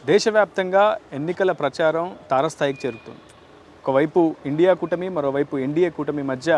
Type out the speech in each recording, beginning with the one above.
దేశవ్యాప్తంగా ఎన్నికల ప్రచారం తారస్థాయికి చేరుతుంది. ఒకవైపు ఇండియా కూటమి, మరోవైపు ఎన్డీఏ కూటమి మధ్య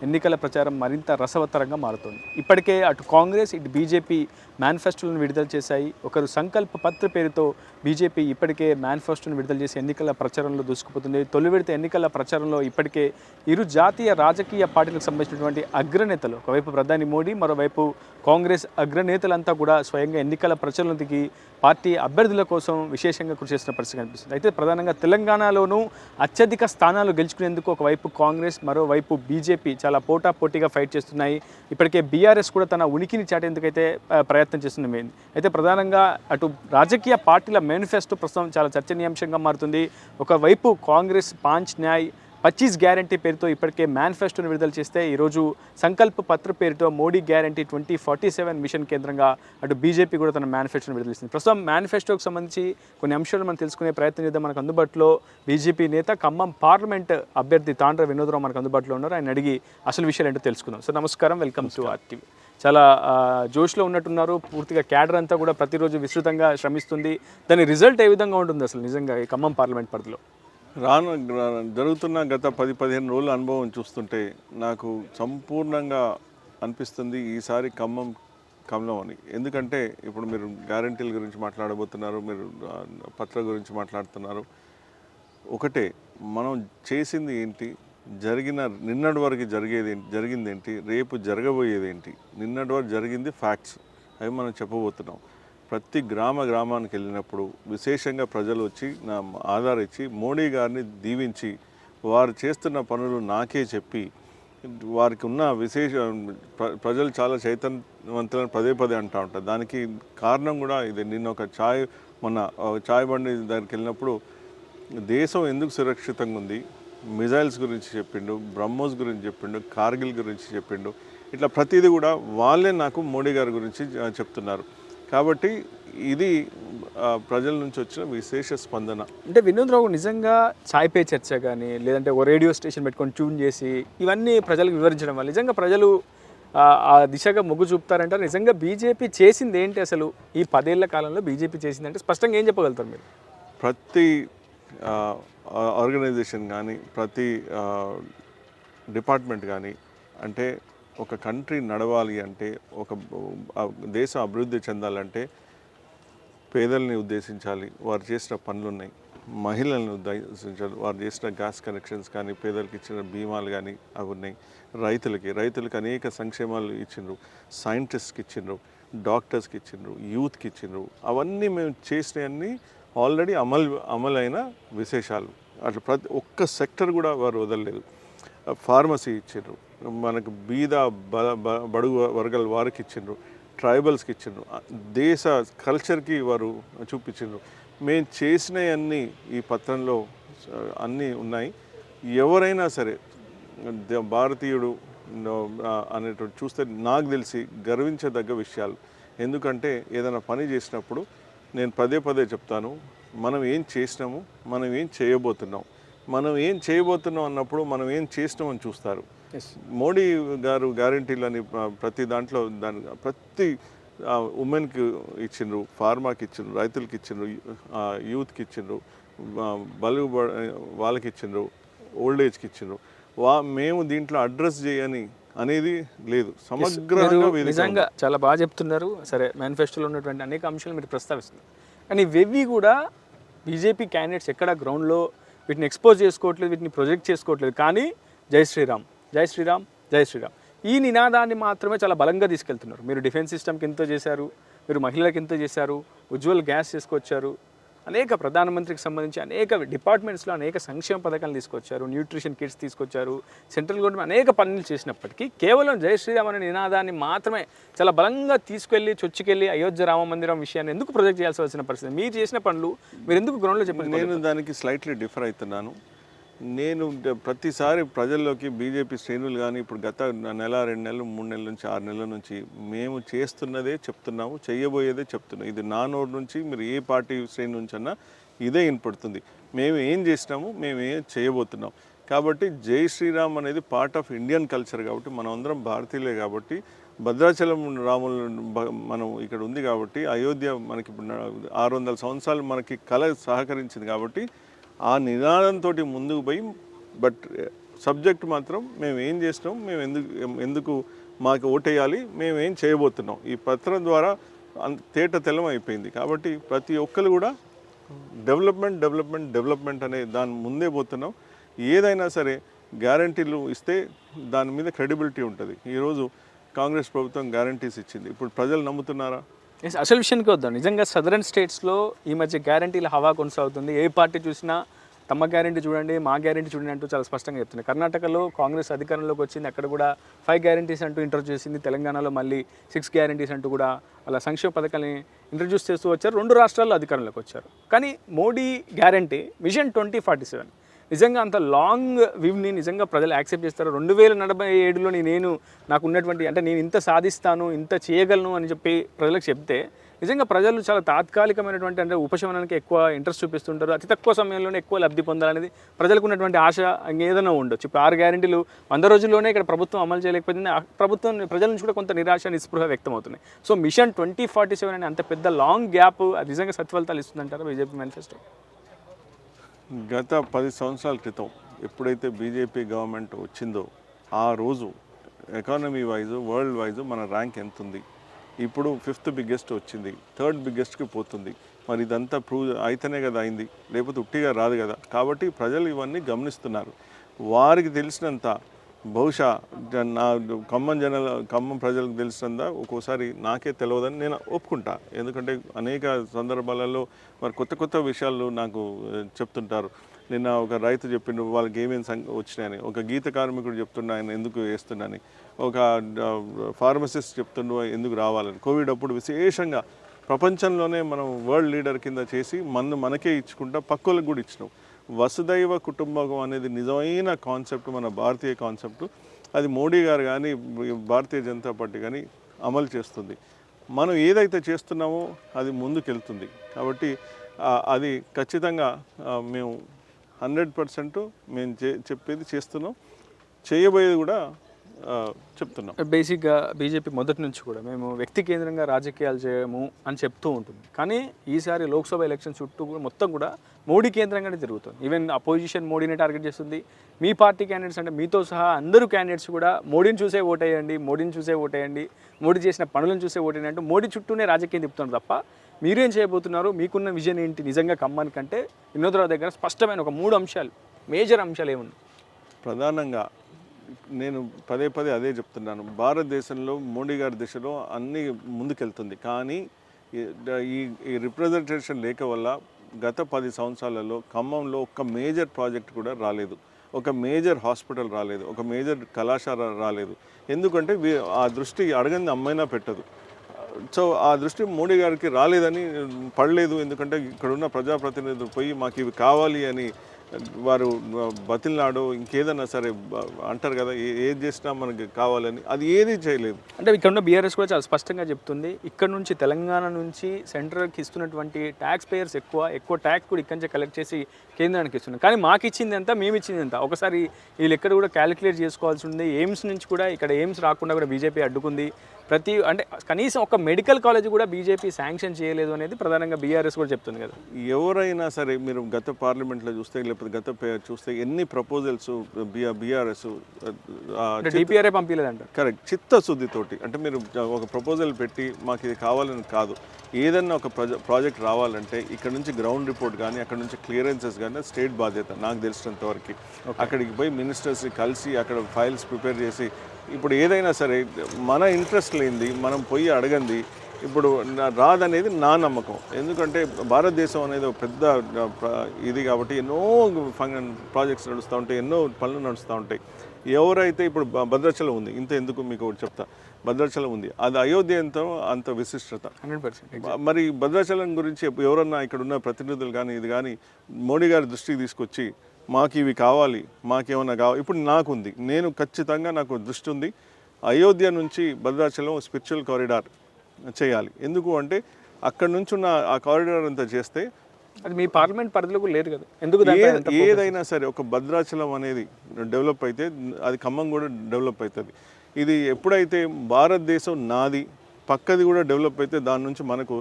ఎన్నికల ప్రచారం మరింత రసవత్తరంగా మారుతోంది. ఇప్పటికే అటు కాంగ్రెస్, ఇటు బీజేపీ మేనిఫెస్టోలను విడుదల చేశాయి. ఒకరు సంకల్ప పత్ర పేరుతో బీజేపీ ఇప్పటికే మేనిఫెస్టోను విడుదల చేసి ఎన్నికల ప్రచారంలో దూసుకుపోతుంది. తొలి విడత ఎన్నికల ప్రచారంలో ఇప్పటికే ఇరు జాతీయ రాజకీయ పార్టీలకు సంబంధించినటువంటి అగ్రనేతలు, ఒకవైపు ప్రధాని మోడీ, మరోవైపు కాంగ్రెస్ అగ్రనేతలంతా కూడా స్వయంగా ఎన్నికల ప్రచారంలో దిగి పార్టీ అభ్యర్థుల కోసం విశేషంగా కృషి చేస్తున్న పరిస్థితి కనిపిస్తుంది. అయితే ప్రధానంగా తెలంగాణలోనూ అత్యధిక స్థానాలు గెలుచుకునేందుకు ఒకవైపు కాంగ్రెస్, మరోవైపు బీజేపీ చాలా పోటాపోటీగా ఫైట్ చేస్తున్నాయి. ఇప్పటికే బీఆర్ఎస్ కూడా తన ఉనికిని చాటేందుకైతే ప్రయత్నం చేస్తుంది. అయితే ప్రధానంగా అటు రాజకీయ పార్టీల మేనిఫెస్టో ప్రస్తుతం చాలా చర్చనీయాంశంగా మారుతుంది. ఒకవైపు కాంగ్రెస్ 5 న్యాయ్ 25 గ్యారంటీ పేరుతో ఇప్పటికే మేనిఫెస్టోను విడుదల చేస్తే, ఈరోజు సంకల్ప పత్ర పేరుతో మోడీ గ్యారంటీ 2047 మిషన్ కేంద్రంగా అటు బీజేపీ కూడా తన మేనిఫెస్టోను విడుదల చేసింది. ప్రస్తుతం మేనిఫెస్టోకి సంబంధించి కొన్ని అంశాలు మనం తెలుసుకునే ప్రయత్నం చేద్దాం. మనకు అందుబాటులో బీజేపీ నేత, ఖమ్మం పార్లమెంట్ అభ్యర్థి తాండ్ర వినోద్రావు మనకు అందుబాటులో ఉన్నారు. ఆయన అడిగి అసలు విషయాలు ఏంటో తెలుసుకుందాం. సార్ నమస్కారం, వెల్కమ్ టు ఆర్టీవీ. చాలా జోష్లో ఉన్నట్టున్నారు. పూర్తిగా క్యాడర్ అంతా కూడా ప్రతిరోజు విస్తృతంగా శ్రమిస్తుంది. దాని రిజల్ట్ ఏ విధంగా ఉంటుంది అసలు నిజంగా ఈ ఖమ్మం పార్లమెంట్ పరిధిలో? జరుగుతున్న గత 10-15 రోజుల అనుభవం చూస్తుంటే నాకు సంపూర్ణంగా అనిపిస్తుంది ఈసారి ఖమ్మం అని. ఎందుకంటే ఇప్పుడు మీరు గ్యారంటీల గురించి మాట్లాడబోతున్నారు, మీరు పత్ర గురించి మాట్లాడుతున్నారు. ఒకటే, మనం చేసింది ఏంటి, నిన్నటి వరకు జరిగింది ఏంటి, రేపు జరగబోయేది ఏంటి. నిన్నటి వరకు జరిగింది ఫ్యాక్ట్స్, అవి మనం చెప్పబోతున్నాం. ప్రతి గ్రామానికి వెళ్ళినప్పుడు విశేషంగా ప్రజలు వచ్చి నా ఆధార్ ఇచ్చి మోడీ గారిని దీవించి వారు చేస్తున్న పనులు నాకే చెప్పి వారికి ఉన్న ప్రజలు చాలా చైతన్యవంతులను పదే అంటూ ఉంటారు. దానికి కారణం కూడా ఇది. నిన్న ఒక చాయ్ బండి దగ్గరికి వెళ్ళినప్పుడు దేశం ఎందుకు సురక్షితంగా ఉంది, మిజైల్స్ గురించి చెప్పిండు, బ్రహ్మోస్ గురించి చెప్పిండు, కార్గిల్ గురించి చెప్పిండు. ఇట్లా ప్రతిదీ కూడా వాళ్ళే నాకు మోడీ గారి గురించి చెప్తున్నారు. కాబట్టి ఇది ప్రజల నుంచి వచ్చిన విశేష స్పందన. అంటే వినోద్రావు నిజంగా ఛాయ్ పే చర్చ కానీ, లేదంటే ఓ రేడియో స్టేషన్ పెట్టుకొని ట్యూన్ చేసి ఇవన్నీ ప్రజలకు వివరించడం వల్ల నిజంగా ప్రజలు ఆ దిశగా మొగ్గు చూపుతారంటారు. నిజంగా బీజేపీ చేసింది ఏంటి అసలు ఈ 10 ఏళ్ల కాలంలో? బీజేపీ చేసిందంటే స్పష్టంగా ఏం చెప్పగలుగుతారు మీరు? ప్రతి ఆర్గనైజేషన్ కానీ, ప్రతి డిపార్ట్మెంట్ కానీ, అంటే ఒక కంట్రీ నడవాలి అంటే, ఒక దేశం అభివృద్ధి చెందాలంటే పేదల్ని ఉద్దేశించాలి, వారు చేసిన పనులు ఉన్నాయి. మహిళల్ని ఉద్దేశించాలి, వారు చేసిన గ్యాస్ కనెక్షన్స్ కానీ, పేదలకు ఇచ్చిన బీమాలు కానీ అవి ఉన్నాయి. రైతులకి అనేక సంక్షేమాలు ఇచ్చిండ్రు, సైంటిస్ట్కి ఇచ్చిండ్రు, డాక్టర్స్కి ఇచ్చిండ్రు, యూత్కి ఇచ్చిండ్రు. అవన్నీ మేము చేసినవన్నీ ఆల్రెడీ అమలైన విశేషాలు. అట్లా ప్రతి ఒక్క సెక్టర్ కూడా వారు వదలలేదు. ఫార్మసీ ఇచ్చిండ్రు, మనకు బీద బడుగు వర్గాల వారికి ఇచ్చిండ్రు, ట్రైబల్స్కి ఇచ్చిండ్రు, దేశ కల్చర్కి వారు చూపించిండ్రు. మేము చేసినవన్నీ ఈ పత్రంలో అన్నీ ఉన్నాయి. ఎవరైనా సరే భారతీయుడు అనేటువంటి చూస్తే నాకు తెలిసి గర్వించదగ్గ విషయాలు. ఎందుకంటే ఏదైనా పని చేసినప్పుడు నేను పదే చెప్తాను, మనం ఏం చేసినాము, మనం ఏం చేయబోతున్నాం అన్నప్పుడు మనం ఏం చేసినామని చూస్తారు. మోడీ గారు గ్యారంటీలని ప్రతి దాంట్లో ప్రతి ఉమెన్కి ఇచ్చిండ్రు, ఫార్మాకి ఇచ్చిండ్రు, రైతులకి ఇచ్చిండ్రు, యూత్కి ఇచ్చిండ్రు, వాళ్ళకి ఇచ్చిండ్రు, ఓల్డ్ ఏజ్కి ఇచ్చిండ్రు. మేము దీంట్లో అడ్రస్ చేయని అనేది లేదు. సమగ్రంగా నిజంగా చాలా బాగా చెప్తున్నారు. సరే, మేనిఫెస్టోలో ఉన్నటువంటి అనేక అంశాలు మీరు ప్రస్తావిస్తున్నారు, కానీ ఇవి కూడా బీజేపీ క్యాండిడేట్స్ ఎక్కడ గ్రౌండ్లో వీటిని ఎక్స్పోజ్ చేసుకోవట్లేదు, వీటిని ప్రొజెక్ట్ చేసుకోవట్లేదు. కానీ జై శ్రీరామ్, జై శ్రీరామ్, జై శ్రీరామ్ ఈ నినాదాన్ని మాత్రమే చాలా బలంగా తీసుకెళ్తున్నారు. మీరు డిఫెన్స్ సిస్టమ్కి ఎంతో చేశారు, మీరు మహిళలకు ఎంతో చేశారు, ఉజ్వల్ గ్యాస్ తీసుకొచ్చారు, అనేక ప్రధానమంత్రికి సంబంధించి అనేక డిపార్ట్మెంట్స్లో అనేక సంక్షేమ పథకాలు తీసుకొచ్చారు, న్యూట్రిషన్ కిట్స్ తీసుకొచ్చారు, సెంట్రల్ గవర్నమెంట్ అనేక పనులు చేసినప్పటికీ కేవలం జై శ్రీరామ్ అనే నినాదాన్ని మాత్రమే చాలా బలంగా తీసుకెళ్ళి చొచ్చుకెళ్ళి అయోధ్య రామ మందిరం విషయాన్ని ఎందుకు ప్రొజెక్ట్ చేయాల్సి వచ్చిన పరిస్థితి? మీరు చేసిన పనులు మీరు ఎందుకు గ్రౌండ్లో చెప్పండి? నేను దానికి స్లైట్లీ డిఫర్ అవుతున్నాను. నేను ప్రతిసారి ప్రజల్లోకి బీజేపీ శ్రేణులు కానీ ఇప్పుడు గత 1 నెల 2 నెలలు 3 నెలల నుంచి 6 నెలల నుంచి మేము చేస్తున్నదే చెప్తున్నాము, చేయబోయేదే చెప్తున్నాము. ఇది నా నోటి నుంచి మీరు ఏ పార్టీ శ్రేణి నుంచి అన్నా ఇదే వినపడుతుంది. మేము ఏం చేసినాము, మేము ఏం చేయబోతున్నాం. కాబట్టి జై శ్రీరామ్ అనేది పార్ట్ ఆఫ్ ఇండియన్ కల్చర్. కాబట్టి మనం అందరం భారతీయులే. కాబట్టి భద్రాచలం రాములు మనం ఇక్కడ ఉంది కాబట్టి అయోధ్య మనకి 600 సంవత్సరాలు మనకి కళ సహకరించింది కాబట్టి ఆ నినాదంతో ముందుకు పోయి బట్ సబ్జెక్ట్ మాత్రం మేము ఏం చేసినాం, మేము ఎందుకు మాకు ఓటేయాలి, మేము ఏం చేయబోతున్నాం ఈ పత్రం ద్వారా తేట తెల్లం అయిపోయింది. కాబట్టి ప్రతి ఒక్కరు కూడా డెవలప్మెంట్ డెవలప్మెంట్ డెవలప్మెంట్ అనే దాని ముందే పోతున్నాం. ఏదైనా సరే గ్యారంటీలు ఇస్తే దాని మీద క్రెడిబిలిటీ ఉంటుంది. ఈరోజు కాంగ్రెస్ ప్రభుత్వం గ్యారంటీస్ ఇచ్చింది, ఇప్పుడు ప్రజలు నమ్ముతున్నారా? అసలు విషయానికి వద్దాం. నిజంగా సదరన్ స్టేట్స్లో ఈ మధ్య గ్యారంటీల హవా కొనసాగుతుంది. ఏ పార్టీ చూసినా తమ గ్యారంటీ చూడండి, మా గ్యారంటీ చూడండి అంటూ చాలా స్పష్టంగా చెప్తుంది. కర్ణాటకలో కాంగ్రెస్ అధికారంలోకి వచ్చింది, అక్కడ కూడా 5 గ్యారంటీస్ అంటూ ఇంట్రడ్యూస్ చేసింది. తెలంగాణలో మళ్ళీ 6 గ్యారంటీస్ అంటూ కూడా అలా సంక్షేమ పథకాలని ఇంట్రడ్యూస్ చేస్తూ వచ్చారు. 2 రాష్ట్రాల్లో అధికారంలోకి వచ్చారు. కానీ మోడీ గ్యారంటీ విజన్ 2047 నిజంగా అంత లాంగ్ వివ్ని నిజంగా ప్రజలు యాక్సెప్ట్ చేస్తారు? 2047లో నాకు ఉన్నటువంటి అంటే నేను ఇంత సాధిస్తాను, ఇంత చేయగలను అని చెప్పి ప్రజలకు చెప్తే నిజంగా ప్రజలు చాలా తాత్కాలికమైనటువంటి అంటే ఉపశమనానికి ఎక్కువ ఇంట్రెస్ట్ చూపిస్తుంటారు. అతి తక్కువ సమయంలోనే ఎక్కువ లబ్ధి పొందాలనేది ప్రజలకు ఉన్నటువంటి ఆశ ఏదైనా ఉండొచ్చు. ఇప్పుడు 6 గ్యారెంటీలు 100 రోజుల్లోనే ఇక్కడ ప్రభుత్వం అమలు చేయలేకపోయింది. ప్రభుత్వం ప్రజల నుంచి కూడా కొంత నిరాశ నిస్పృహ వ్యక్తం అవుతున్నాయి. సో మిషన్ 2047 అనే అంత పెద్ద లాంగ్ గ్యాప్ అది నిజంగా సత్ఫలితాలు ఇస్తుందంటారా బీజేపీ మేనిఫెస్టో? గత 10 సంవత్సరాల క్రితం ఎప్పుడైతే బీజేపీ గవర్నమెంట్ వచ్చిందో ఆ రోజు ఎకానమీ వైజ్ వరల్డ్ వైజ్ మన ర్యాంక్ ఎంత ఉంది? ఇప్పుడు 5th బిగ్గెస్ట్ వచ్చింది, 3rd బిగ్గెస్ట్కి పోతుంది. మరి ఇదంతా ప్రూవ్ అయితేనే కదా అయింది, లేకపోతే ఉట్టిగా రాదు కదా. కాబట్టి ప్రజలు ఇవన్నీ గమనిస్తున్నారు. వారికి తెలిసినంత బహుశా నా ఖమ్మం ప్రజలకు తెలిసినంత ఒక్కోసారి నాకే తెలియదని నేను ఒప్పుకుంటా. ఎందుకంటే అనేక సందర్భాలలో మరి కొత్త విషయాలు నాకు చెప్తుంటారు. నిన్న ఒక రైతు చెప్పిండు వాళ్ళకి ఏమేమి వచ్చినాయని, ఒక గీత కార్మికుడు చెప్తుండ ఆయన ఎందుకు వేస్తున్నాని, ఒక ఫార్మసిస్ట్ చెప్తుండు ఎందుకు రావాలని. కోవిడ్ అప్పుడు విశేషంగా ప్రపంచంలోనే మనం వరల్డ్ లీడర్ కింద చేసి మనకే ఇచ్చుకుంటా పక్కోళ్ళకి కూడా ఇచ్చినాం. వసుదైవ కుటుంబకం అనేది నిజమైన కాన్సెప్ట్, మన భారతీయ కాన్సెప్ట్. అది మోడీ గారు కానీ భారతీయ జనతా పార్టీ కానీ అమలు చేస్తుంది. మనం ఏదైతే చేస్తున్నామో అది ముందుకెళ్తుంది. కాబట్టి అది ఖచ్చితంగా మేము 100% మేము చెప్పేది చేస్తున్నాం, చేయబోయేది కూడా చెప్తున్నాం. బేసిక్గా బీజేపీ మొదటి నుంచి కూడా మేము వ్యక్తి కేంద్రంగా రాజకీయాలు చేయము అని చెప్తూ ఉంటుంది. కానీ ఈసారి లోక్సభ ఎలక్షన్ చుట్టూ మొత్తం కూడా మోడీ కేంద్రంగానే తిరుగుతుంది. ఈవెన్ అపోజిషన్ మోడీని టార్గెట్ చేస్తుంది. మీ పార్టీ క్యాండిడేట్స్ అంటే మీతో సహా అందరూ క్యాండిడేట్స్ కూడా మోడీని చూసే ఓటేయండి, మోడీని చూసే ఓటేయండి, మోడీ చేసిన పనులను చూసే ఓటేయండి అంటూ మోడీ చుట్టూనే రాజకీయం తిప్పుతున్నారు తప్ప మీరేం చేయబోతున్నారు, మీకున్న విజన్ ఏంటి నిజంగా ఖమ్మానికంటే వినోదరావు దగ్గర స్పష్టమైన ఒక 3 అంశాలు, మేజర్ అంశాలు ఏమున్నాయి? ప్రధానంగా నేను పదే అదే చెప్తున్నాను. భారతదేశంలో మోడీ గారి దిశలో అన్నీ ముందుకెళ్తుంది. కానీ ఈ రిప్రజెంటేషన్ లేక వల్ల గత 10 సంవత్సరాలలో ఖమ్మంలో ఒక మేజర్ ప్రాజెక్ట్ కూడా రాలేదు, ఒక మేజర్ హాస్పిటల్ రాలేదు, ఒక మేజర్ కళాశాల రాలేదు. ఎందుకంటే ఆ దృష్టి అడగంది అమ్మైనా పెట్టదు. సో ఆ దృష్టి మోడీ గారికి రాలేదని పడలేదు. ఎందుకంటే ఇక్కడున్న ప్రజాప్రతినిధులు పోయి మాకు ఇవి కావాలి అని వారు బతిల్నాడు ఇంకేదన్నా సరే అంటారు కదా, ఏది చేసినా మనకి కావాలని, అది ఏది చేయలేదు. అంటే ఇక్కడ ఉన్న బీఆర్ఎస్ కూడా చాలా స్పష్టంగా చెప్తుంది, ఇక్కడ నుంచి తెలంగాణ నుంచి సెంట్రల్కి ఇస్తున్నటువంటి ట్యాక్స్ పేయర్స్ ఎక్కువ ట్యాక్స్ కూడా ఇక్కడి నుంచి కలెక్ట్ చేసి కేంద్రానికి ఇస్తున్నారు. కానీ మాకు ఇచ్చింది ఎంత, మేము ఇచ్చింది ఎంత, ఒకసారి వీళ్ళు ఎక్కడ కూడా క్యాలిక్యులేట్ చేసుకోవాల్సి ఉంది. ఎయిమ్స్ నుంచి కూడా ఇక్కడ ఎయిమ్స్ రాకుండా కూడా బీజేపీ అడ్డుకుంది. అంటే కనీసం ఒక మెడికల్ కాలేజ్ కూడా బీజేపీ శాంక్షన్ చేయలేదు అనేది ప్రధానంగా బీఆర్ఎస్ కూడా చెప్తుంది కదా. ఎవరైనా సరే మీరు గత పార్లమెంట్లో చూస్తే లేకపోతే చూస్తే ఎన్ని ప్రపోజల్స్ బీఆర్ఎస్ డిపిఆర్ఏ పంపించలేదంట. కరెక్ట్, చిత్తశుద్ధితోటి. అంటే మీరు ఒక ప్రపోజల్ పెట్టి మాకు ఇది కావాలని కాదు, ఏదన్నా ఒక ప్రాజెక్ట్ రావాలంటే ఇక్కడ నుంచి గ్రౌండ్ రిపోర్ట్ కానీ అక్కడ నుంచి క్లియరెన్సెస్ కానీ స్టేట్ బాధ్యత నాకు తెలిసినంత వరకు. అక్కడికి పోయి మినిస్టర్స్ని కలిసి అక్కడ ఫైల్స్ ప్రిపేర్ చేసి, ఇప్పుడు ఏదైనా సరే మన ఇంట్రెస్ట్ లేనిది మనం పోయి అడగంది ఇప్పుడు రాదనేది నా నమ్మకం. ఎందుకంటే భారతదేశం అనేది ఒక పెద్ద ఇది కాబట్టి ఎన్నో ప్రాజెక్ట్స్ నడుస్తూ ఉంటాయి, ఎన్నో పనులు నడుస్తూ ఉంటాయి. ఎవరైతే ఇప్పుడు భద్రాచలం ఉంది, ఇంత ఎందుకు మీకు ఒకటి చెప్తా, భద్రాచలం ఉంది, అది అయోధ్య అంత విశిష్టత. 100%. మరి భద్రాచలం గురించి ఎవరన్నా ఇక్కడ ఉన్న ప్రతినిధులు కానీ ఇది కానీ మోడీ గారి దృష్టికి తీసుకొచ్చి మాకు ఇవి కావాలి, మాకేమన్నా కావాలి, ఇప్పుడు నాకుంది, నేను ఖచ్చితంగా నాకు దృష్టి ఉంది, అయోధ్య నుంచి భద్రాచలం స్పిరిచువల్ కారిడార్ చేయాలి. ఎందుకు అంటే అక్కడ నుంచి ఉన్న ఆ కారిడార్ అంతా చేస్తే అది మీ పార్లమెంట్ పరిధిలో కూడా లేదు కదా. ఎందుకు ఏదైనా సరే ఒక భద్రాచలం అనేది డెవలప్ అయితే అది ఖమ్మం కూడా డెవలప్ అవుతుంది. ఇది ఎప్పుడైతే భారతదేశం నాది, పక్కది కూడా డెవలప్ అయితే దాని నుంచి మనకు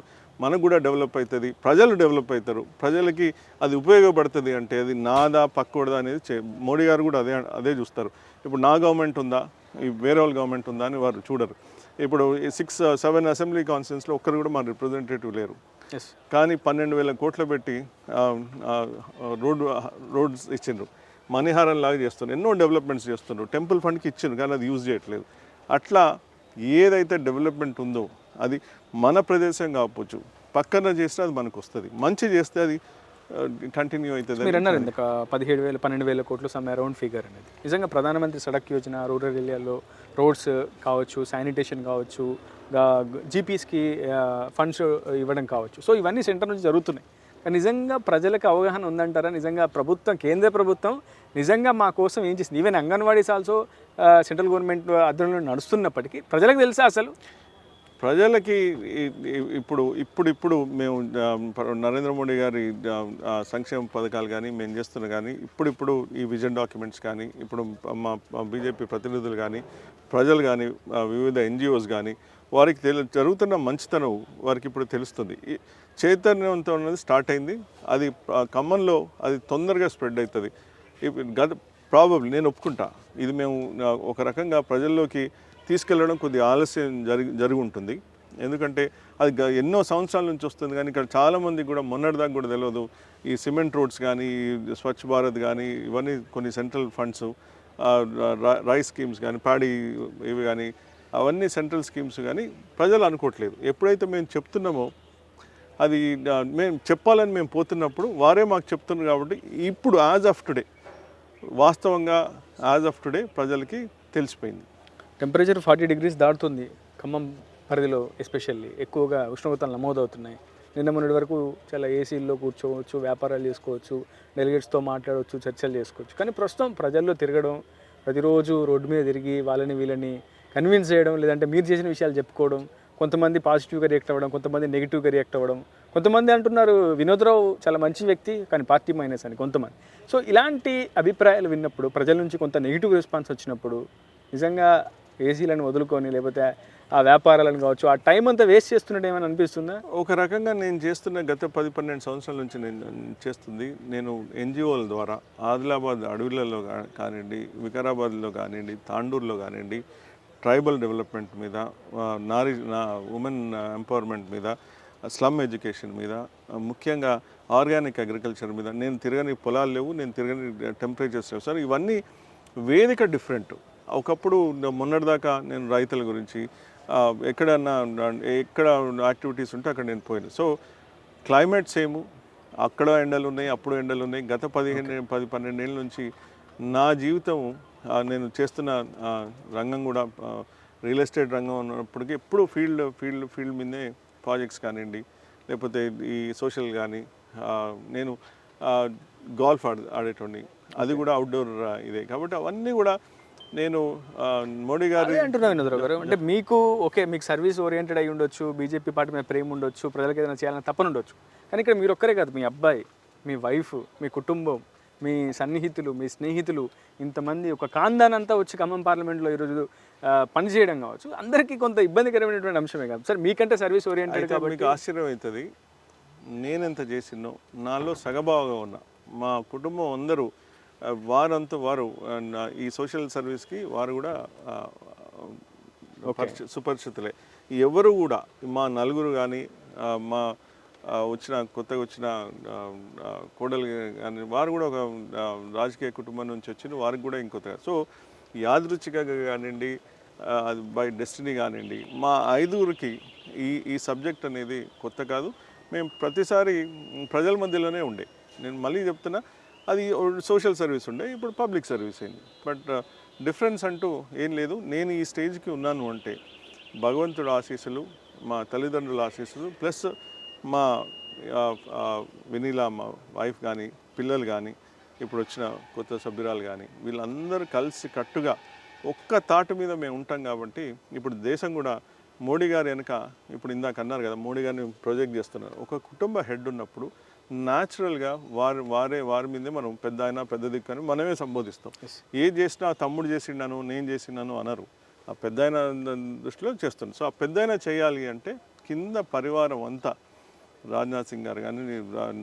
కూడా డెవలప్ అవుతుంది, ప్రజలు డెవలప్ అవుతారు, ప్రజలకి అది ఉపయోగపడుతుంది. అంటే అది నాదా పక్కోడదా అనేది మోడీ గారు కూడా అదే చూస్తారు. ఇప్పుడు నా గవర్నమెంట్ ఉందా, ఈ వేరే వాళ్ళ గవర్నమెంట్ ఉందా అని వారు చూడరు. ఇప్పుడు 6-7 అసెంబ్లీ కాన్స్టిట్యూన్స్లో ఒక్కరు కూడా మా రిప్రజెంటేటివ్ లేరు. కానీ 12,000 కోట్లు పెట్టి రోడ్స్ ఇచ్చిండ్రు, మణిహారం లాగా చేస్తున్నారు, ఎన్నో డెవలప్మెంట్స్ చేస్తున్నారు, టెంపుల్ ఫండ్కి ఇచ్చిండ్రు కానీ అది యూజ్ చేయట్లేదు. అట్లా ఏదైతే డెవలప్మెంట్ ఉందో అది మన ప్రదేశం కావచ్చు, పక్కన చేస్తే అది మనకు వస్తుంది, మంచి చేస్తే అది కంటిన్యూ అవుతుంది. మీరు అన్నారు ఇందుక 17,000-12,000 కోట్లు సమ్ అరౌండ్ ఫిగర్ అనేది. నిజంగా ప్రధానమంత్రి సడక్ యోజన, రూరల్ ఏరియాలో రోడ్స్ కావచ్చు, శానిటేషన్ కావచ్చు, జీపీస్కి ఫండ్స్ ఇవ్వడం కావచ్చు, సో ఇవన్నీ సెంటర్ నుంచి జరుగుతున్నాయి. కానీ నిజంగా ప్రజలకు అవగాహన ఉందంటారా? నిజంగా ప్రభుత్వం, కేంద్ర ప్రభుత్వం నిజంగా మా కోసం ఏం చేసింది? Even anganwadis also central government ఆధ్వర్యంలో నడుస్తున్నప్పటికీ ప్రజలకు తెలుసా అసలు? ప్రజలకి ఇప్పుడు మేము నరేంద్ర మోడీ గారి సంక్షేమ పథకాలు కానీ మేము చేస్తున్న కానీ ఇప్పుడు ఈ విజన్ డాక్యుమెంట్స్ కానీ ఇప్పుడు మా బీజేపీ ప్రతినిధులు కానీ ప్రజలు కానీ వివిధ ఎన్జిఓస్ కానీ వారికి జరుగుతున్న మంచితనం వారికి ఇప్పుడు తెలుస్తుంది. చైతన్యంతో ఉన్నది స్టార్ట్ అయింది. అది ఖమ్మంలో అది తొందరగా స్ప్రెడ్ అవుతుంది. ప్రాబబ్లీ నేను ఒప్పుకుంటా, ఇది మేము ఒక రకంగా ప్రజల్లోకి తీసుకెళ్ళడం కొద్దిగా ఆలస్యం జరిగి ఉంటుంది. ఎందుకంటే అది ఎన్నో సంవత్సరాల నుంచి వస్తుంది. కానీ ఇక్కడ చాలామందికి కూడా మొన్నటిదాకా కూడా తెలియదు. ఈ సిమెంట్ రోడ్స్ కానీ, స్వచ్ఛ భారత్ కానీ, ఇవన్నీ కొన్ని సెంట్రల్ ఫండ్స్, రైస్ స్కీమ్స్ కానీ, ప్యాడీ ఇవి కానీ, అవన్నీ సెంట్రల్ స్కీమ్స్ కానీ ప్రజలు అనుకోవట్లేదు. ఎప్పుడైతే మేము చెప్తున్నామో అది మేము చెప్పాలని మేము పోతున్నప్పుడు వారే మాకు చెప్తున్నారు. కాబట్టి ఇప్పుడు యాజ్ ఆఫ్ టుడే, వాస్తవంగా యాజ్ ఆఫ్ టుడే ప్రజలకి తెలిసిపోయింది. టెంపరేచర్ 40 degrees దాటుతుంది ఖమ్మం పరిధిలో, ఎస్పెషల్లీ ఎక్కువగా ఉష్ణోగ్రతలు నమోదవుతున్నాయి. నిన్న మొన్నటి వరకు చాలా ఏసీల్లో కూర్చోవచ్చు, వ్యాపారాలు చేసుకోవచ్చు, డెలిగేట్స్తో మాట్లాడవచ్చు, చర్చలు చేసుకోవచ్చు. కానీ ప్రస్తుతం ప్రజల్లో తిరగడం, ప్రతిరోజు రోడ్డు మీద తిరిగి వాళ్ళని వీళ్ళని కన్విన్స్ చేయడం, లేదంటే మీరు చేసిన విషయాలు చెప్పుకోవడం, కొంతమంది పాజిటివ్గా రియాక్ట్ అవ్వడం, కొంతమంది నెగిటివ్గా రియాక్ట్ అవ్వడం, కొంతమంది అంటున్నారు వినోద్రావు చాలా మంచి వ్యక్తి కానీ పార్టీ మైనస్ అని కొంతమంది. సో ఇలాంటి అభిప్రాయాలు విన్నప్పుడు, ప్రజల నుంచి కొంత నెగిటివ్ రెస్పాన్స్ వచ్చినప్పుడు, నిజంగా ఏసీలను వదులుకొని లేకపోతే ఆ వ్యాపారాలను కావచ్చు, ఆ టైం అంతా వేస్ట్ చేస్తున్నట్టు ఏమైనా అనిపిస్తుందా? ఒక రకంగా నేను చేస్తున్న గత 10-12 సంవత్సరాల నుంచి చేస్తుంది, నేను ఎన్జిఓల ద్వారా ఆదిలాబాద్ అడవులలో కానివ్వండి, వికారాబాద్లో కానివ్వండి, తాండూరులో కానివ్వండి, ట్రైబల్ డెవలప్మెంట్ మీద, ఉమెన్ ఎంపవర్మెంట్ మీద, స్లమ్ ఎడ్యుకేషన్ మీద, ముఖ్యంగా ఆర్గానిక్ అగ్రికల్చర్ మీద నేను తిరగని పొలాలు లేవు, నేను తిరగని టెంపరేచర్స్ లేవు సార్. ఇవన్నీ వేదిక డిఫరెంట్. ఒకప్పుడు మొన్నటిదాకా నేను రైతుల గురించి ఎక్కడ యాక్టివిటీస్ ఉంటే అక్కడ నేను పోయాను. సో క్లైమేట్ సేము, అక్కడ ఎండలు ఉన్నాయి, అప్పుడు ఎండలు ఉన్నాయి. గత 10-12 ఏళ్ళ నుంచి నా జీవితం, నేను చేస్తున్న రంగం కూడా రియల్ ఎస్టేట్ రంగం ఉన్నప్పటికీ ఎప్పుడు ఫీల్డ్ మీదే ప్రాజెక్ట్స్ కానివ్వండి, లేకపోతే ఈ సోషల్ కానీ, నేను గోల్ఫ్ ఆడేటోడిని, అది కూడా అవుట్డోర్ ఇదే. కాబట్టి అవన్నీ కూడా నేను మోడీ గారు అంటున్నా వినోద్రావు గారు, అంటే మీకు మీకు సర్వీస్ ఓరియంటెడ్ అయి ఉండొచ్చు, బీజేపీ పార్టీ మీద ప్రేమ ఉండొచ్చు, ప్రజలకు ఏదైనా చేయాలని తప్పని ఉండొచ్చు. కానీ ఇక్కడ మీరు ఒక్కరే కాదు, మీ అబ్బాయి, మీ వైఫ్, మీ కుటుంబం, మీ సన్నిహితులు, మీ స్నేహితులు, ఇంతమంది ఒక ఖాందాన్ అంతా వచ్చి ఖమ్మం పార్లమెంట్లో ఈరోజు పనిచేయడం కావచ్చు, అందరికీ కొంత ఇబ్బందికరమైనటువంటి అంశమే కాదు సార్. మీకంటే సర్వీస్ ఓరియంటెడ్ కాబట్టి మీకు ఆశ్చర్యం అవుతుంది. నేనెంత చేసినో నాలో సగభాగంగా ఉన్నా మా కుటుంబం అందరూ వారంతా వారు ఈ సోషల్ సర్వీస్కి వారు కూడా సుపరిచితులే. ఎవరు కూడా మా నలుగురు కానీ, మా కొత్తగా వచ్చిన కోడలు కానీ, వారు కూడా ఒక రాజకీయ కుటుంబం నుంచి వచ్చిన వారికి కూడా ఇంకొత్తగా. సో యాదృచ్ఛికంగా కానివ్వండి, అది బై డెస్టినీ కానివ్వండి, మా 5గురికి ఈ సబ్జెక్ట్ అనేది కొత్త కాదు. మేము ప్రతిసారి ప్రజల మధ్యలోనే ఉండే. నేను మళ్ళీ చెప్తున్నా, అది సోషల్ సర్వీస్ ఉండే, ఇప్పుడు పబ్లిక్ సర్వీస్ అయింది. బట్ డిఫరెన్స్ అంటూ ఏం లేదు. నేను ఈ స్టేజ్కి ఉన్నాను అంటే భగవంతుడు ఆశీస్సులు, మా తల్లిదండ్రుల ఆశీస్సులు, ప్లస్ మా వినీలా మా వైఫ్ కానీ, పిల్లలు కానీ, ఇప్పుడు వచ్చిన కొత్త సభ్యురాలు కానీ, వీళ్ళందరూ కలిసి కట్టుగా ఒక్క తాటు మీద మేము ఉంటాం. కాబట్టి ఇప్పుడు దేశం కూడా మోడీ గారు వెనుక, ఇప్పుడు ఇందాక అన్నారు కదా, మోడీ గారిని ప్రొజెక్ట్ చేస్తున్నారు. ఒక కుటుంబ హెడ్ ఉన్నప్పుడు న్యాచురల్గా వారి మీదే మనం పెద్ద దిక్కు అని మనమే సంబోధిస్తాం. ఏది చేసినా తమ్ముడు చేసిండాను, నేను చేసినాను అనరు. ఆ పెద్దాయన దృష్టిలో చేస్తుంది. సో ఆ పెద్దాయన చేయాలి అంటే కింద పరివారం అంతా రాజ్నాథ్ సింగ్ గారు కానీ,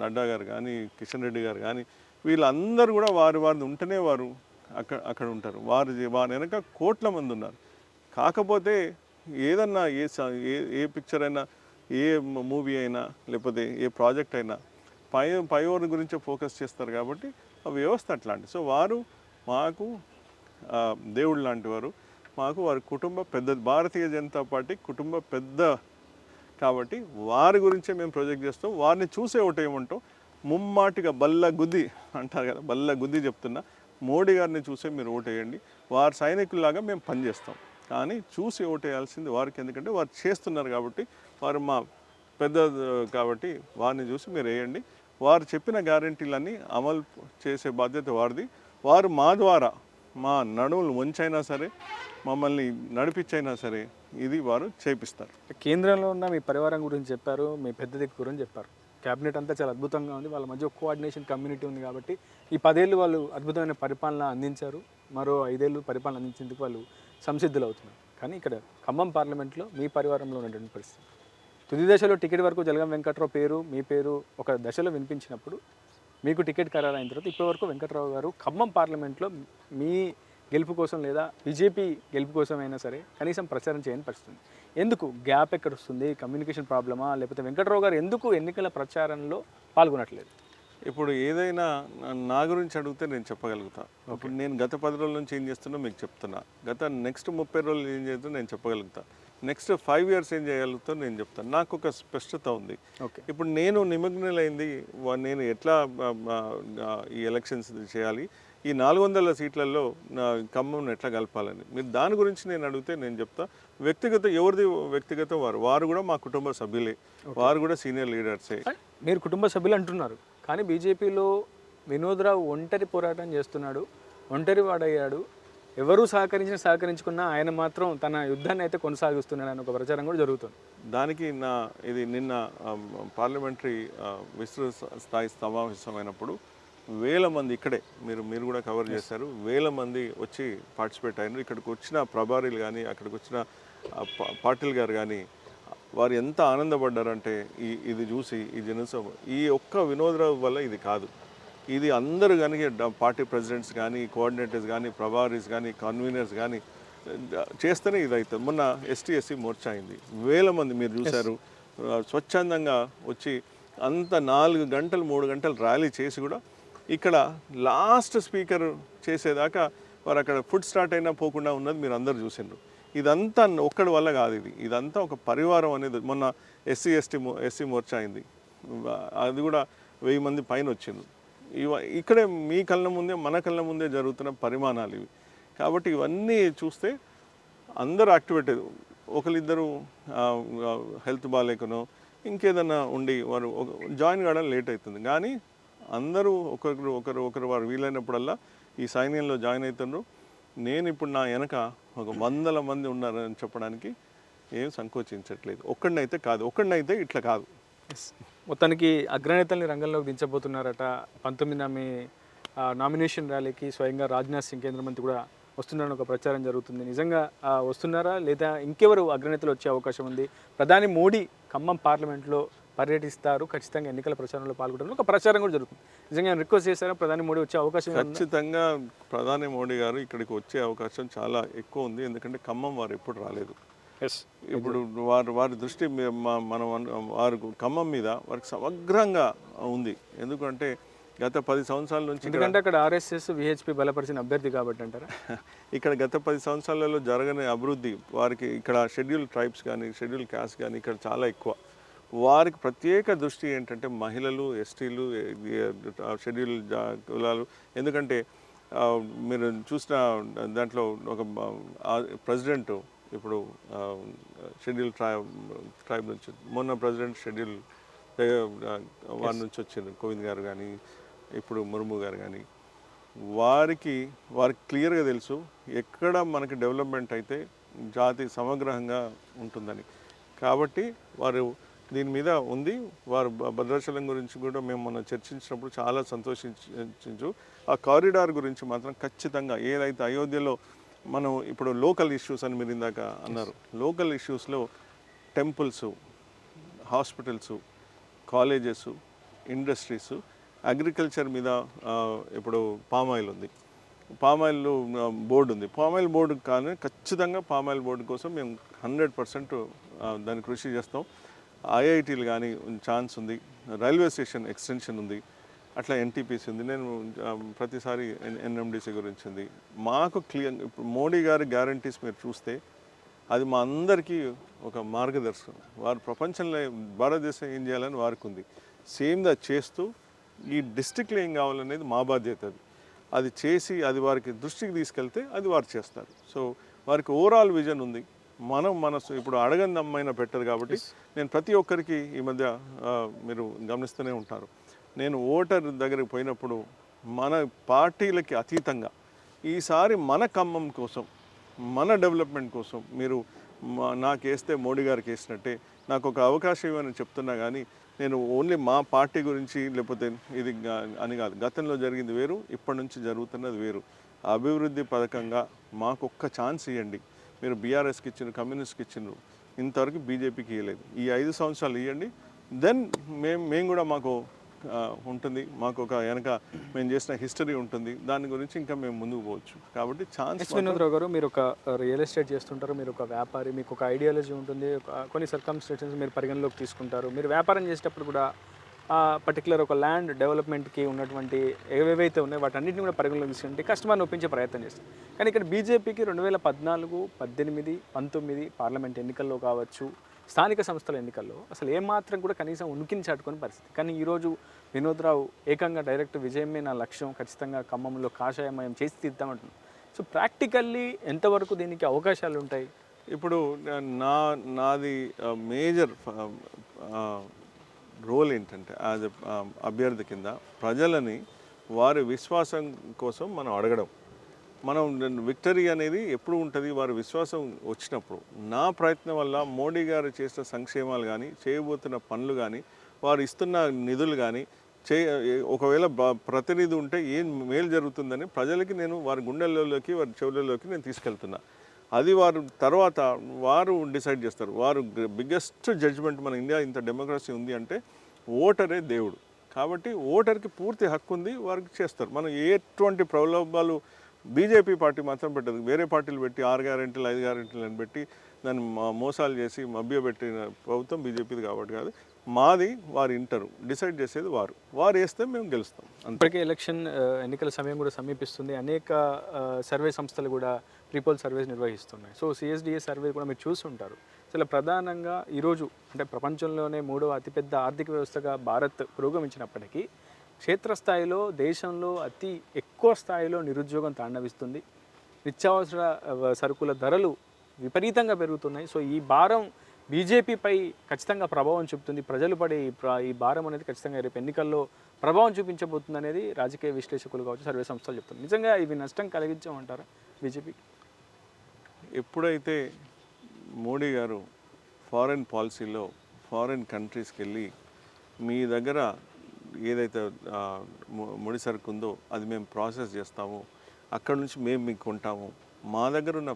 నడ్డా గారు కానీ, కిషన్ రెడ్డి గారు కానీ, వీళ్ళందరూ కూడా వారిది ఉంటేనే వారు అక్కడ ఉంటారు. వారి వెనక కోట్ల మంది ఉన్నారు. కాకపోతే ఏదన్నా ఏ పిక్చర్ అయినా, ఏ మూవీ అయినా, లేకపోతే ఏ ప్రాజెక్ట్ అయినా పైవారి గురించే ఫోకస్ చేస్తారు. కాబట్టి ఆ వ్యవస్థ అట్లాంటి. సో వారు మాకు దేవుడు లాంటి వారు. మాకు వారి కుటుంబ పెద్ద, భారతీయ జనతా పార్టీ కుటుంబ పెద్ద కాబట్టి వారి గురించే మేము ప్రొజెక్ట్ చేస్తాం. వారిని చూసే ఒకటి ఏమంటాం, ముమ్మాటిగా బల్ల గుద్ది అంటారు కదా, బల్ల గుద్ది చెప్తున్నా, మోడీ గారిని చూసే మీరు ఓటేయండి. వారి సైనికుల్లాగా మేము పనిచేస్తాం. కానీ చూసి ఓటేయాల్సింది వారికి, ఎందుకంటే వారు చేస్తున్నారు కాబట్టి, వారు మా పెద్ద కాబట్టి వారిని చూసి మీరు వేయండి. వారు చెప్పిన గ్యారెంటీలన్నీ అమలు చేసే బాధ్యత వారిది. వారు మా ద్వారా మా నడువులు వంచైనా సరే, మమ్మల్ని నడిపించైనా సరే ఇది వారు చేపిస్తారు. కేంద్రంలో ఉన్న మీ పరివారం గురించి చెప్పారు, మీ పెద్ద దిక్కు గురించి చెప్పారు. క్యాబినెట్ అంతా చాలా అద్భుతంగా ఉంది. వాళ్ళ మధ్య కోఆర్డినేషన్ కమ్యూనిటీ ఉంది కాబట్టి ఈ 10 ఏళ్ళు వాళ్ళు అద్భుతమైన పరిపాలన అందించారు. మరో 5 ఏళ్ళు పరిపాలన అందించేందుకు వాళ్ళు సంసిద్ధులు అవుతున్నారు. కానీ ఇక్కడ ఖమ్మం పార్లమెంట్లో మీ పరివారంలో ఉన్నటువంటి పరిస్థితి, తుది దశలో టికెట్ వరకు జలగం వెంకట్రావు పేరు, మీ పేరు ఒక దశలో వినిపించినప్పుడు మీకు టికెట్ ఖరారు అయిన తర్వాత ఇప్పటివరకు వెంకట్రావు గారు ఖమ్మం పార్లమెంట్లో మీ గెలుపు కోసం లేదా బీజేపీ గెలుపు కోసం అయినా సరే కనీసం ప్రచారం చేయని పరిస్థితి. ఎందుకు గ్యాప్ ఎక్కడ వస్తుంది? కమ్యూనికేషన్ ప్రాబ్లమా, లేకపోతే వెంకట్రావు గారు ఎందుకు ఎన్నికల ప్రచారంలో పాల్గొనట్లేదు? ఇప్పుడు ఏదైనా నా గురించి అడిగితే నేను చెప్పగలుగుతా. ఇప్పుడు నేను గత 10 రోజుల నుంచి ఏం చేస్తున్నా మీకు చెప్తున్నా. గత నెక్స్ట్ 30 రోజులు ఏం చేస్తుందో నేను చెప్పగలుగుతా. నెక్స్ట్ 5 ఇయర్స్ ఏం చేయగలుగుతా నేను చెప్తాను. నాకు ఒక స్పష్టత ఉంది. ఇప్పుడు నేను నిమగ్నమైంది నేను ఎట్లా ఈ ఎలక్షన్స్ చేయాలి, ఈ 400 సీట్లలో ఖమ్మం ఎట్లా కలపాలని. మీరు దాని గురించి నేను అడిగితే నేను చెప్తా. ఎవరిది వ్యక్తిగతం వారు కూడా మా కుటుంబ సభ్యులే, వారు కూడా సీనియర్ లీడర్సే. మీరు కుటుంబ సభ్యులు అంటున్నారు, కానీ బీజేపీలో వినోద్రావు ఒంటరి పోరాటం చేస్తున్నాడు, ఒంటరి వాడయ్యాడు, ఎవరు సహకరించుకున్నా ఆయన మాత్రం తన యుద్ధాన్ని అయితే కొనసాగిస్తున్నాడు అని ఒక ప్రచారం కూడా జరుగుతుంది. దానికి ఇది నిన్న పార్లమెంటరీ విస్తృత స్థాయి సమావేశమైనప్పుడు వేల మంది ఇక్కడే మీరు కూడా కవర్ చేశారు. వేల మంది వచ్చి పార్టిసిపేట్ అయ్యారు. ఇక్కడికి వచ్చిన ప్రభారీలు కానీ, అక్కడికి వచ్చిన పాటిల్ గారు కానీ, వారు ఎంత ఆనందపడ్డారంటే ఇది చూసి, ఈ జనోత్సవం ఈ ఒక్క వినోద్రావు వల్ల ఇది కాదు, ఇది అందరూ కానీ పార్టీ ప్రెసిడెంట్స్ కానీ, కోఆర్డినేటర్స్ కానీ, ప్రభారీస్ కానీ, కన్వీనర్స్ కానీ చేస్తేనే ఇది అవుతుంది. మొన్న ఎస్టీ మోర్చా అయింది, వేల మంది మీరు చూశారు. స్వచ్ఛందంగా వచ్చి అంత 4 గంటలు 3 గంటలు ర్యాలీ చేసి కూడా ఇక్కడ లాస్ట్ స్పీకర్ చేసేదాకా వారు అక్కడ ఫుడ్ స్టార్ట్ అయినా పోకుండా ఉన్నది మీరు అందరు చూసిండ్రు. ఇదంతా ఒక్కడి వల్ల కాదు, ఇదంతా ఒక పరివారం అనేది. మొన్న ఎస్సీ మోర్చా అయింది, అది కూడా 1000 మంది పైన వచ్చిండ్రు. ఇక్కడే మీ కళ్ళ ముందే, మన కళ్ళ ముందే జరుగుతున్న పరిమాణాలు ఇవి. కాబట్టి ఇవన్నీ చూస్తే అందరూ యాక్టివేట్, ఒకరిద్దరు హెల్త్ బాగాలేకనో ఇంకేదన్నా ఉండి వారు జాయిన్ కావడం లేట్ అవుతుంది. కానీ అందరూ ఒకరు వారు వీలైనప్పుడల్లా ఈ సైన్యంలో జాయిన్ అవుతున్నారు. నేను ఇప్పుడు నా వెనక ఒక 100 మంది ఉన్నారని చెప్పడానికి ఏం సంకోచించట్లేదు. ఒక్కడినైతే ఇట్లా కాదు. మొత్తానికి అగ్రనేతల్ని రంగంలోకి దించబోతున్నారట. 19వ నామినేషన్ ర్యాలీకి స్వయంగా రాజ్నాథ్ సింగ్ కేంద్ర మంత్రి కూడా వస్తున్నారని ఒక ప్రచారం జరుగుతుంది. నిజంగా వస్తున్నారా లేదా ఇంకెవరు అగ్రనేతలు వచ్చే అవకాశం ఉంది? ప్రధాని మోడీ ఖమ్మం పార్లమెంట్లో పర్యటిస్తారు, ఖచ్చితంగా ఎన్నికల ప్రచారంలో పాల్గొంటారు, ఒక ప్రచారం కూడా జరుగుతుంది. నిజంగా రిక్వెస్ట్ చేశారా ప్రధాని మోడీ వచ్చే అవకాశం? ఖచ్చితంగా ప్రధాని మోడీ గారు ఇక్కడికి వచ్చే అవకాశం చాలా ఎక్కువ ఉంది. ఎందుకంటే ఖమ్మం వారు ఎప్పుడు రాలేదు. ఇప్పుడు వారి దృష్టి వారు ఖమ్మం మీద వారికి సమగ్రంగా ఉంది. ఎందుకంటే గత 10 సంవత్సరాల నుంచి, ఎందుకంటే అక్కడ ఆర్ఎస్ఎస్ విహెచ్పి బలపరిచిన అభ్యర్థి కాబట్టి అంటారా? ఇక్కడ గత 10 సంవత్సరాలలో జరగని అభివృద్ధి వారికి, ఇక్కడ షెడ్యూల్ ట్రైబ్స్ కానీ, షెడ్యూల్ క్యాస్ట్ కానీ ఇక్కడ చాలా ఎక్కువ. వారికి ప్రత్యేక దృష్టి ఏంటంటే మహిళలు, ఎస్టీలు, షెడ్యూల్ కులాలు. ఎందుకంటే మీరు చూసిన దాంట్లో ఒక ప్రెసిడెంట్ ఇప్పుడు షెడ్యూల్ ట్రైబ్ నుంచి, మొన్న ప్రెసిడెంట్ షెడ్యూల్ వారి నుంచి వచ్చింది కోవింద్ గారు కానీ, ఇప్పుడు ముర్ము గారు కానీ, వారికి క్లియర్గా తెలుసు ఎక్కడ మనకి డెవలప్మెంట్ అయితే జాతి సమగ్రంగా ఉంటుందని. కాబట్టి వారు దీని మీద ఉంది. వారు భద్రాచలం గురించి కూడా మేము మొన్న చర్చించినప్పుడు చాలా సంతోషించు. ఆ కారిడార్ గురించి మాత్రం ఖచ్చితంగా ఏదైతే అయోధ్యలో మనం ఇప్పుడు లోకల్ ఇష్యూస్ అని మీరు ఇందాక అన్నారు. లోకల్ ఇష్యూస్లో temples, hospitals, colleges, industries, agriculture మీద ఇప్పుడు పామాయిల్ ఉంది, పామాయిల్ బోర్డు ఉంది. పామాయిల్ బోర్డు కానీ ఖచ్చితంగా పామాయిల్ బోర్డు కోసం మేము 100% దాన్ని కృషి చేస్తాం. ఐఐటీలు కానీ ఛాన్స్ ఉంది, రైల్వే స్టేషన్ ఎక్స్టెన్షన్ ఉంది, అట్లా ఎన్టీపీసీ ఉంది. నేను ప్రతిసారి ఎన్ఎండిసి గురించి ఉంది. మాకు క్లియర్ ఇప్పుడు మోడీ గారి గ్యారంటీస్ మీరు చూస్తే అది మా అందరికీ ఒక మార్గదర్శకం. వారు ప్రపంచంలో భారతదేశం ఏం చేయాలని వారికి ఉంది. సేమ్గా చేస్తూ ఈ డిస్ట్రిక్ట్లో ఏం కావాలనేది మా బాధ్యత. అది చేసి అది వారికి దృష్టికి తీసుకెళ్తే అది వారు చేస్తారు. సో వారికి ఓవరాల్ విజన్ ఉంది. మనసు ఇప్పుడు అడగని అమ్మాయినా పెట్టరు. కాబట్టి నేను ప్రతి ఒక్కరికి ఈ మధ్య మీరు గమనిస్తూనే ఉంటారు, నేను ఓటర్ దగ్గరికి పోయినప్పుడు మన పార్టీలకి అతీతంగా ఈసారి మన ఖమ్మం కోసం, మన డెవలప్మెంట్ కోసం మీరు నాకు వేస్తే మోడీ గారికి వేసినట్టే, నాకు ఒక అవకాశం ఇవ్వని చెప్తున్నా. కానీ నేను ఓన్లీ మా పార్టీ గురించి లేకపోతే ఇది అని కాదు. గతంలో జరిగింది వేరు, ఇప్పటి నుంచి జరుగుతున్నది వేరు. అభివృద్ధి పథకంగా మాకు ఒక్క ఛాన్స్ ఇవ్వండి. మీరు బీఆర్ఎస్కి ఇచ్చిండ్రు, కమ్యూనిస్ట్కి ఇచ్చిండ్రు, ఇంతవరకు బీజేపీకి ఇవ్వలేదు. ఈ 5 సంవత్సరాలు ఇవ్వండి, దెన్ మేము కూడా మాకు ఉంటుంది, మాకు ఒక వెనక మేము చేసిన హిస్టరీ ఉంటుంది, దాని గురించి ఇంకా మేము ముందుకు పోవచ్చు. కాబట్టి ఛాన్స్. వినోద్రావు గారు, మీరు ఒక రియల్ ఎస్టేట్ చేస్తుంటారు, మీరు ఒక వ్యాపారి, మీకు ఒక ఐడియాలజీ ఉంటుంది, కొన్ని సర్కమ్స్టెన్సెస్ మీరు పరిగణలోకి తీసుకుంటారు. మీరు వ్యాపారం చేసేటప్పుడు కూడా పర్టికులర్ ఒక ల్యాండ్ డెవలప్మెంట్కి ఉన్నటువంటి ఏవేవైతే ఉన్నాయో వాటన్నిటిని కూడా పరిగణలోకి తీసుకుంటే కస్టమర్ని ఒప్పించే ప్రయత్నం చేస్తారు. కానీ ఇక్కడ బీజేపీకి 2014, 18, 19 పార్లమెంట్ ఎన్నికల్లో కావచ్చు, స్థానిక సంస్థల ఎన్నికల్లో అసలు ఏమాత్రం కూడా కనీసం ఉనికిని చాటుకునే పరిస్థితి. కానీ ఈరోజు వినోద్రావు ఏకంగా డైరెక్ట్ విజయమే నా లక్ష్యం, ఖచ్చితంగా ఖమ్మంలో కాషాయమయం చేసి తీద్దామంటున్నాను. సో ప్రాక్టికల్లీ ఎంతవరకు దీనికి అవకాశాలు ఉంటాయి? ఇప్పుడు నాది మేజర్ రోల్ ఏంటంటే యాజ్ అభ్యర్థి కింద ప్రజలని వారి విశ్వాసం కోసం మనం అడగడం. మనం విక్టరీ అనేది ఎప్పుడు ఉంటుంది? వారి విశ్వాసం వచ్చినప్పుడు. నా ప్రయత్నం వల్ల మోడీ గారు చేసిన సంక్షేమాలు కానీ, చేయబోతున్న పనులు కానీ, వారు ఇస్తున్న నిధులు కానీ, ఒకవేళ ప్రతినిధి ఉంటే ఏం మేలు జరుగుతుందని ప్రజలకి నేను వారి గుండెల్లోకి, వారి చెవులలోకి నేను తీసుకెళ్తున్నా. అది వారు తర్వాత వారు డిసైడ్ చేస్తారు. వారు బిగ్గెస్ట్ జడ్జిమెంట్. మన ఇండియా ఇంత డెమోక్రసీ ఉంది అంటే ఓటరే దేవుడు. కాబట్టి ఓటర్కి పూర్తి హక్కు ఉంది, వారికి చేస్తారు. మనం ఎటువంటి ప్రలోభాలు బీజేపీ పార్టీ మాత్రం పెట్టదు. వేరే పార్టీలు పెట్టి 6 గ్యారెంటీలు 5 గ్యారెంటీలు అని పెట్టి దాన్ని మోసాలు చేసి మభ్యపెట్టిన ప్రభుత్వం బీజేపీది కాబట్టి కాదు. మాది వారు ఇంటరు, డిసైడ్ చేసేది వారు వేస్తే మేము గెలుస్తాం. ఇప్పటికే ఎన్నికల సమయం కూడా సమీపిస్తుంది. అనేక సర్వే సంస్థలు కూడా ప్రీపోల్ సర్వేస్ నిర్వహిస్తున్నాయి. సో సిఎస్డిఏ సర్వే కూడా మీరు చూస్తుంటారు. అసలు ప్రధానంగా ఈరోజు అంటే ప్రపంచంలోనే 3వ అతిపెద్ద ఆర్థిక వ్యవస్థగా భారత్ పురోగమించినప్పటికీ క్షేత్రస్థాయిలో దేశంలో అతి ఎక్కువ స్థాయిలో నిరుద్యోగం తాండవిస్తుంది. నిత్యావసర సరుకుల ధరలు విపరీతంగా పెరుగుతున్నాయి. సో ఈ భారం బీజేపీపై ఖచ్చితంగా ప్రభావం చూపుతుంది. ప్రజలు పడే ఈ భారం అనేది ఖచ్చితంగా రేపు ఎన్నికల్లో ప్రభావం చూపించబోతుంది అనేది రాజకీయ విశ్లేషకులు కావచ్చు, సర్వే సంస్థలు చెప్తున్నారు. నిజంగా ఇవి నష్టం కలిగించామంటారా బీజేపీకి? ఎప్పుడైతే మోడీ గారు ఫారెన్ పాలసీలో ఫారెన్ కంట్రీస్కి వెళ్ళి మీ దగ్గర ఏదైతే ముడి సరుకు ఉందో అది మేము ప్రాసెస్ చేస్తాము, అక్కడ నుంచి మేము మీకు కొంటాము, మా దగ్గర ఉన్న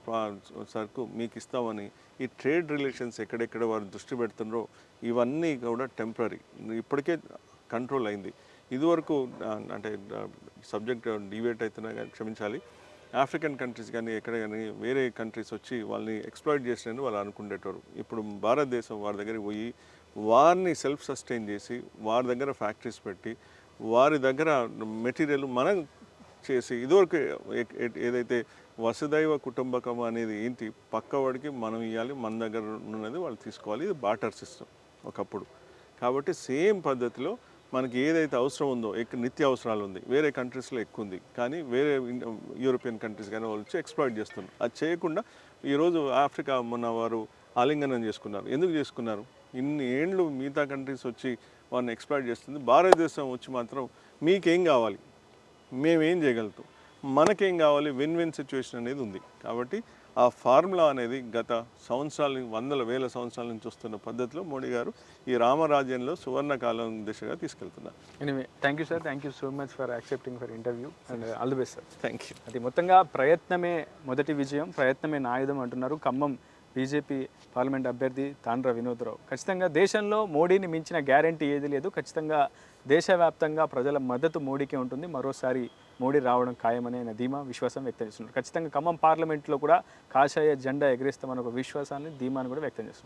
సరుకు మీకు ఇస్తామని ఈ ట్రేడ్ రిలేషన్స్ ఎక్కడెక్కడ వారు దృష్టి పెడుతున్నారో ఇవన్నీ కూడా టెంపరీ. ఇప్పటికే కంట్రోల్ అయింది. ఇదివరకు అంటే సబ్జెక్ట్ డివేట్ అవుతున్నా కానీ క్షమించాలి, ఆఫ్రికన్ కంట్రీస్ కానీ ఎక్కడ కానీ వేరే కంట్రీస్ వచ్చి వాళ్ళని ఎక్స్ప్లాయిట్ చేసినని వాళ్ళు అనుకునేటవారు. ఇప్పుడు భారతదేశం వారి దగ్గరికి పోయి వారిని సెల్ఫ్ సస్టైన్ చేసి వారి దగ్గర ఫ్యాక్టరీస్ పెట్టి వారి దగ్గర మెటీరియల్ మనం చేసి ఇదివరకు ఏదైతే వసుదైవ కుటుంబకం అనేది ఏంటి, పక్కవాడికి మనం ఇవ్వాలి, మన దగ్గర ఉన్నది వాళ్ళు తీసుకోవాలి. ఇది బాటర్ సిస్టమ్ ఒకప్పుడు. కాబట్టి సేమ్ పద్ధతిలో మనకి ఏదైతే అవసరం ఉందో నిత్య అవసరాలు ఉంది వేరే కంట్రీస్లో ఎక్కువ ఉంది, కానీ వేరే యూరోపియన్ కంట్రీస్ కానీ వాళ్ళు వచ్చి ఎక్స్ప్లాయిట్ చేస్తున్నారు. అది చేయకుండా ఈరోజు ఆఫ్రికా మొన్న వారు ఆలింగనం చేసుకున్నారు. ఎందుకు చేసుకున్నారు? ఇన్ని ఏండ్లు మిగతా కంట్రీస్ వచ్చి వారిని ఎక్స్ప్లాయిట్ చేస్తుంది. భారతదేశం వచ్చి మాత్రం మీకేం కావాలి, మేమేం చేయగలుగుతాం, మనకేం కావాలి, విన్ విన్ సిచ్యువేషన్ అనేది ఉంది. కాబట్టి ఆ ఫార్ములా అనేది గత సంవత్సరాల వందల వేల సంవత్సరాల నుంచి వస్తున్న పద్ధతిలో మోడీ గారు ఈ రామరాజ్యంలో సువర్ణకాలం దిశగా తీసుకెళ్తున్నారు. Anyway thank you sir, thank you so much for accepting for interview and all the best sir. Thank you. అది మొత్తంగా ప్రయత్నమే మొదటి విజయం, ప్రయత్నమే నాయుధం అంటున్నారు ఖమ్మం బీజేపీ పార్లమెంట్ అభ్యర్థి తాండ్ర వినోద్రావు. ఖచ్చితంగా దేశంలో మోడీని మించిన గ్యారంటీ ఏది లేదు. ఖచ్చితంగా దేశవ్యాప్తంగా ప్రజల మద్దతు మోడీకే ఉంటుంది. మరోసారి మోడీ రావడం ఖాయమనే ఆయన ధీమా విశ్వాసం వ్యక్తం చేస్తున్నారు. ఖచ్చితంగా ఖమ్మం పార్లమెంట్లో కూడా కాషాయ జెండా ఎగరేస్తామన్న ఒక విశ్వాసాన్ని ధీమాను కూడా వ్యక్తం చేస్తున్నారు.